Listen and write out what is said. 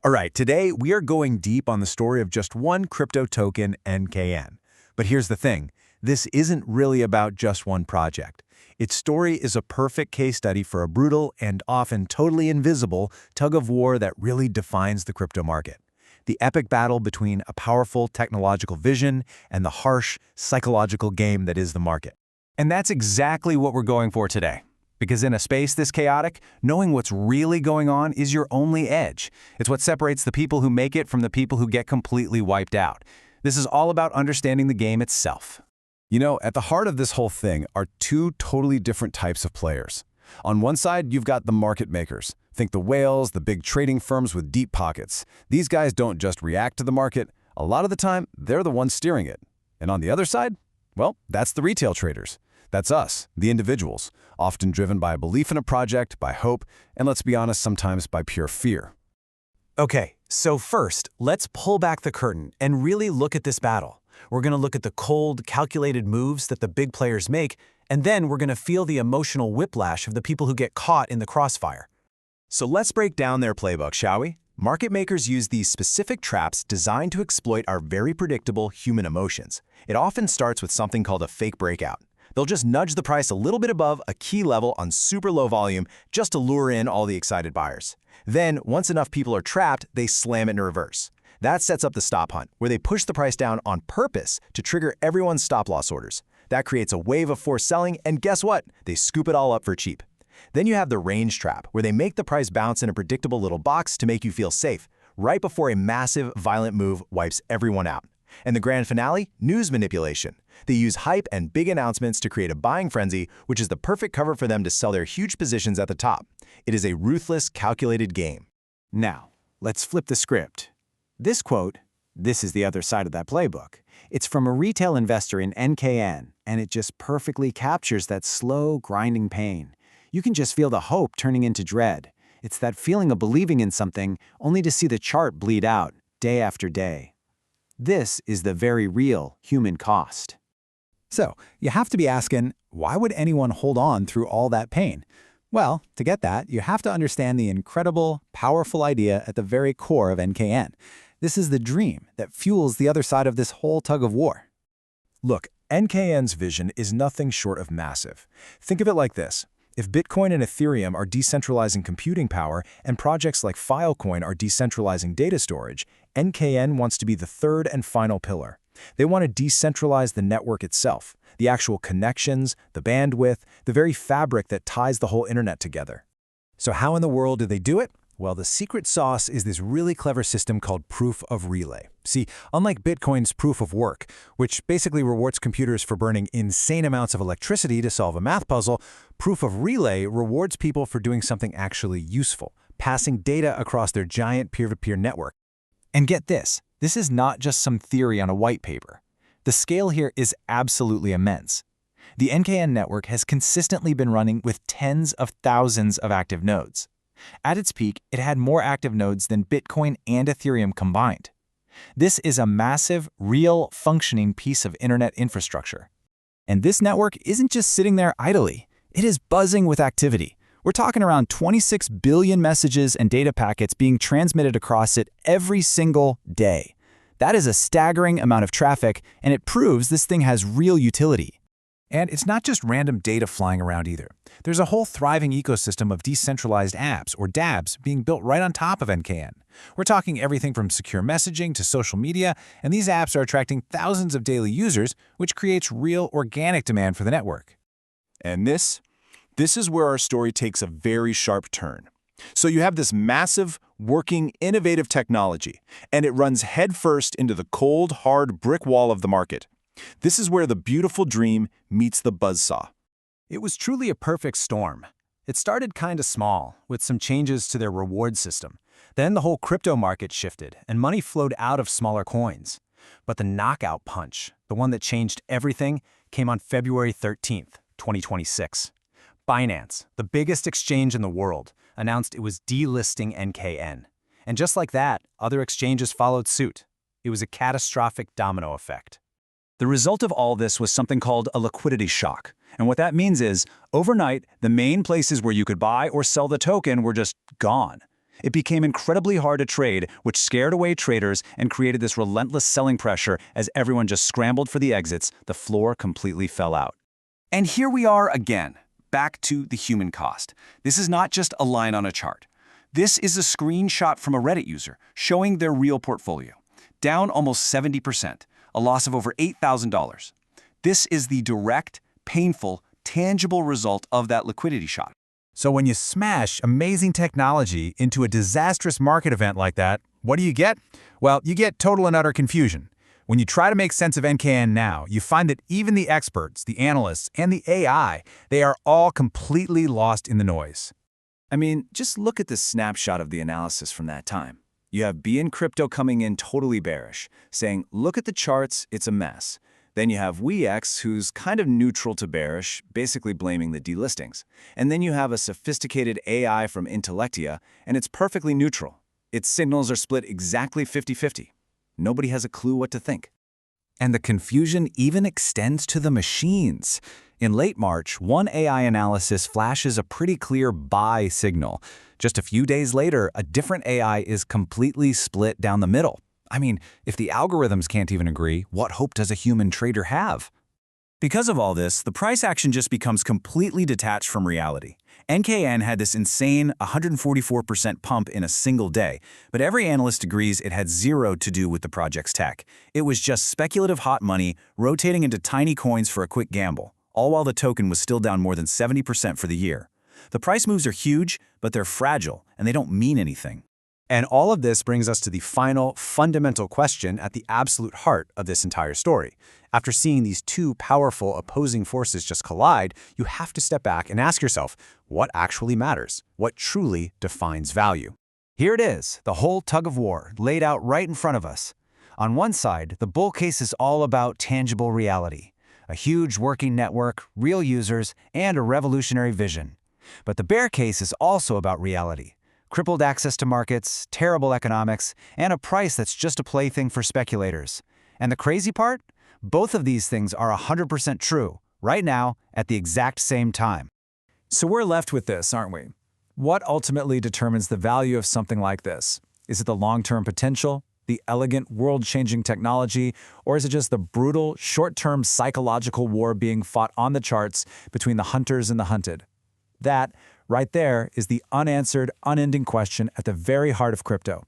All right, today we are going deep on the story of just one crypto token, NKN. But here's the thing, this isn't really about just one project. Its story is a perfect case study for a brutal and often totally invisible tug-of-war that really defines the crypto market. The epic battle between a powerful technological vision and the harsh psychological game that is the market. And that's exactly what we're going for today. Because in a space this chaotic, knowing what's really going on is your only edge. It's what separates the people who make it from the people who get completely wiped out. This is all about understanding the game itself. You know, at the heart of this whole thing are two totally different types of players. On one side, you've got the market makers. Think the whales, the big trading firms with deep pockets. These guys don't just react to the market. A lot of the time, they're the ones steering it. And on the other side, well, that's the retail traders. That's us, the individuals, often driven by a belief in a project, by hope, and let's be honest, sometimes by pure fear. Okay, so first, let's pull back the curtain and really look at this battle. We're going to look at the cold, calculated moves that the big players make, and then we're going to feel the emotional whiplash of the people who get caught in the crossfire. So let's break down their playbook, shall we? Market makers use these specific traps designed to exploit our very predictable human emotions. It often starts with something called a fake breakout. They'll just nudge the price a little bit above a key level on super low volume just to lure in all the excited buyers. Then, once enough people are trapped, they slam it in reverse. That sets up the stop hunt, where they push the price down on purpose to trigger everyone's stop-loss orders. That creates a wave of forced selling, and guess what? They scoop it all up for cheap. Then you have the range trap, where they make the price bounce in a predictable little box to make you feel safe, right before a massive, violent move wipes everyone out. And the grand finale, news manipulation. They use hype and big announcements to create a buying frenzy, which is the perfect cover for them to sell their huge positions at the top. It is a ruthless, calculated game. Now, let's flip the script. This quote, this is the other side of that playbook. It's from a retail investor in NKN, and it just perfectly captures that slow, grinding pain. You can just feel the hope turning into dread. It's that feeling of believing in something only to see the chart bleed out day after day. This is the very real human cost. So, you have to be asking, why would anyone hold on through all that pain? Well, to get that, you have to understand the incredible, powerful idea at the very core of NKN. This is the dream that fuels the other side of this whole tug-of-war. Look, NKN's vision is nothing short of massive. Think of it like this. If Bitcoin and Ethereum are decentralizing computing power and projects like Filecoin are decentralizing data storage, NKN wants to be the third and final pillar. They want to decentralize the network itself, the actual connections, the bandwidth, the very fabric that ties the whole internet together. So how in the world do they do it? Well, the secret sauce is this really clever system called proof of relay. See, unlike Bitcoin's proof of work, which basically rewards computers for burning insane amounts of electricity to solve a math puzzle, proof of relay rewards people for doing something actually useful, passing data across their giant peer-to-peer network. And get this is not just some theory on a white paper. The scale here is absolutely immense. The NKN network has consistently been running with tens of thousands of active nodes. At its peak, it had more active nodes than Bitcoin and Ethereum combined. This is a massive, real, functioning piece of internet infrastructure. And this network isn't just sitting there idly. It is buzzing with activity. We're talking around 26 billion messages and data packets being transmitted across it every single day. That is a staggering amount of traffic, and it proves this thing has real utility. And it's not just random data flying around either. There's a whole thriving ecosystem of decentralized apps, or dApps, being built right on top of NKN. We're talking everything from secure messaging to social media, and these apps are attracting thousands of daily users, which creates real organic demand for the network. And this is where our story takes a very sharp turn. So you have this massive, working, innovative technology, and it runs headfirst into the cold, hard brick wall of the market. This is where the beautiful dream meets the buzzsaw. It was truly a perfect storm. It started kind of small, with some changes to their reward system. Then the whole crypto market shifted, and money flowed out of smaller coins. But the knockout punch, the one that changed everything, came on February 13th, 2026. Binance, the biggest exchange in the world, announced it was delisting NKN. And just like that, other exchanges followed suit. It was a catastrophic domino effect. The result of all this was something called a liquidity shock. And what that means is, overnight, the main places where you could buy or sell the token were just gone. It became incredibly hard to trade, which scared away traders and created this relentless selling pressure as everyone just scrambled for the exits. The floor completely fell out. And here we are again, back to the human cost. This is not just a line on a chart. This is a screenshot from a Reddit user showing their real portfolio, down almost 70%, a loss of over $8,000. This is the direct, painful, tangible result of that liquidity shot. So when you smash amazing technology into a disastrous market event like that, what do you get? Well, you get total and utter confusion. When you try to make sense of NKN now, you find that even the experts, the analysts, and the AI, they are all completely lost in the noise. I mean, just look at the snapshot of the analysis from that time. You have BN Crypto coming in totally bearish, saying, look at the charts, it's a mess. Then you have WeX, who's kind of neutral to bearish, basically blaming the delistings. And then you have a sophisticated AI from Intellectia, and it's perfectly neutral. Its signals are split exactly 50-50. Nobody has a clue what to think. And the confusion even extends to the machines. In late March, one AI analysis flashes a pretty clear buy signal. Just a few days later, a different AI is completely split down the middle. I mean, if the algorithms can't even agree, what hope does a human trader have? Because of all this, the price action just becomes completely detached from reality. NKN had this insane 144% pump in a single day, but every analyst agrees it had zero to do with the project's tech. It was just speculative hot money rotating into tiny coins for a quick gamble, all while the token was still down more than 70% for the year. The price moves are huge, but they're fragile, and they don't mean anything. And all of this brings us to the final, fundamental question at the absolute heart of this entire story. After seeing these two powerful opposing forces just collide, you have to step back and ask yourself, what actually matters? What truly defines value? Here it is, the whole tug of war, laid out right in front of us. On one side, the bull case is all about tangible reality, a huge working network, real users, and a revolutionary vision. But the bear case is also about reality. Crippled access to markets, terrible economics, and a price that's just a plaything for speculators. And the crazy part? Both of these things are 100% true, right now, at the exact same time. So we're left with this, aren't we? What ultimately determines the value of something like this? Is it the long-term potential, the elegant, world-changing technology, or is it just the brutal, short-term psychological war being fought on the charts between the hunters and the hunted? That, right there, is the unanswered, unending question at the very heart of crypto.